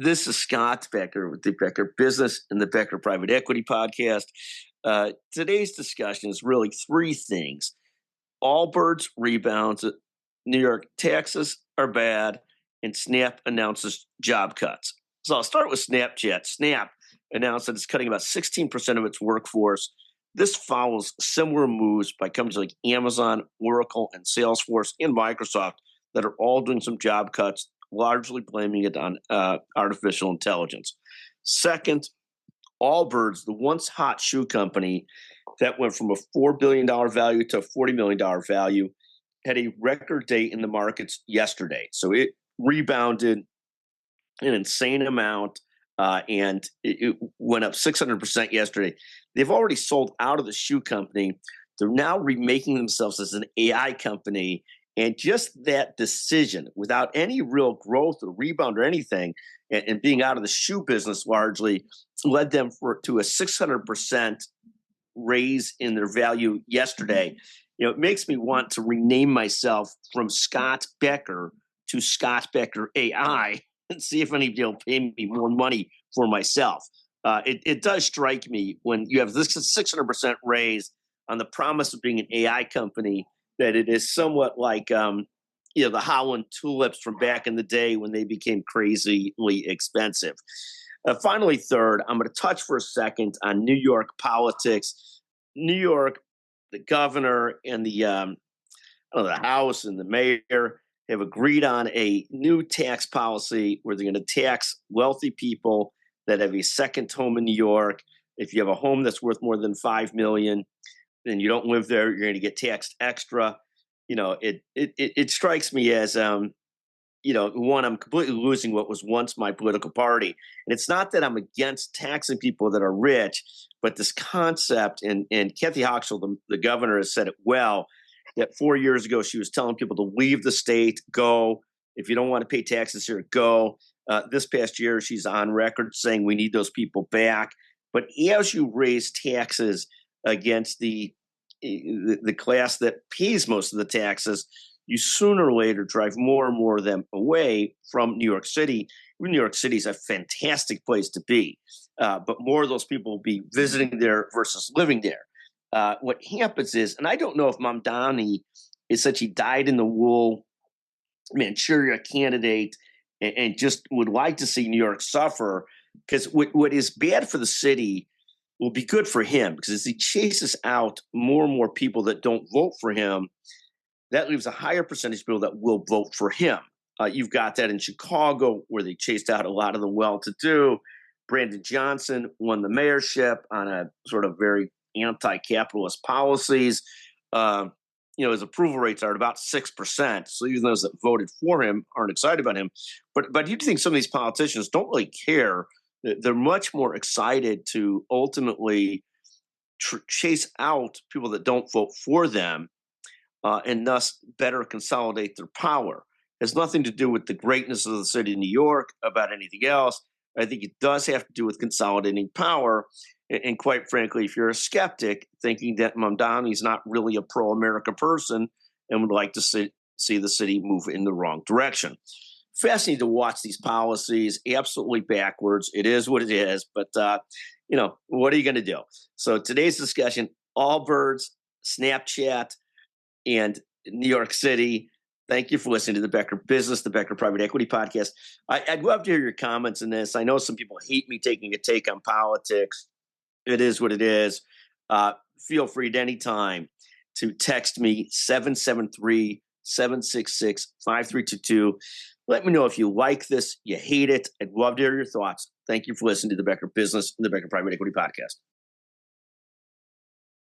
This is Scott Becker with the Becker Business and the Becker Private Equity Podcast. Today's discussion is really three things. Allbirds rebounds, New York taxes are bad, and Snap announces job cuts. So I'll start with Snapchat. Snap announced that it's cutting about 16% of its workforce. This follows similar moves by companies like Amazon, Oracle, and Salesforce, and Microsoft that are all doing some job cuts, largely blaming it on artificial intelligence. Second, Allbirds, the once hot shoe company that went from a $4 billion value to a $40 million value, had a record day in the markets yesterday. So it rebounded an insane amount, and it went up 600% yesterday. They've already sold out of the shoe company. They're now remaking themselves as an AI company. And just that decision, without any real growth or rebound or anything, and being out of the shoe business largely, led them to a 600% raise in their value yesterday. It makes me want to rename myself from Scott Becker to Scott Becker AI and see if anybody will pay me more money for myself. It does strike me when you have this 600% raise on the promise of being an AI company, that it is somewhat like the Holland tulips from back in the day when they became crazily expensive. Finally, third, I'm going to touch for a second on New York politics. New York, the governor and the House and the mayor have agreed on a new tax policy where they're going to tax wealthy people that have a second home in New York. If you have a home that's worth more than $5 million, and you don't live there, you're going to get taxed extra. It strikes me as, one, I'm completely losing what was once my political party. And it's not that I'm against taxing people that are rich, but this concept, and Kathy Hochul, the governor, has said it well, that 4 years ago, she was telling people to leave the state, go. If you don't want to pay taxes here, go. This past year, she's on record saying we need those people back. But as you raise taxes against the class that pays most of the taxes, you sooner or later drive more and more of them away from New York City. New York City is a fantastic place to be, but more of those people will be visiting there versus living there. What happens is, and I don't know if Mamdani is such a dyed-in-the-wool Manchuria candidate and just would like to see New York suffer, because what is bad for the city will be good for him, because as he chases out more and more people that don't vote for him, that leaves a higher percentage of people that will vote for him. You've got that in Chicago, where they chased out a lot of the well-to-do. Brandon Johnson won the mayorship on a sort of very anti-capitalist policies. His approval rates are at about 6%. So even those that voted for him aren't excited about him. But you think some of these politicians don't really care. They're much more excited to ultimately chase out people that don't vote for them, and thus better consolidate their power. It has nothing to do with the greatness of the city of New York about anything else. I think it does have to do with consolidating power. And quite frankly, if you're a skeptic thinking that Mamdani is not really a pro-America person and would like to see the city move in the wrong direction. Fascinating to watch these policies, absolutely backwards. It is what it is, but what are you going to do? So today's discussion, Allbirds, Snapchat, and New York City. Thank you for listening to the Becker Business, the Becker Private Equity Podcast. I'd love to hear your comments on this. I know some people hate me taking a take on politics. It is what it is. Feel free at any time to text me 773-766-5322. Let me know if you like this, you hate it. I'd love to hear your thoughts. Thank you for listening to the Becker Business and the Becker Private Equity Podcast.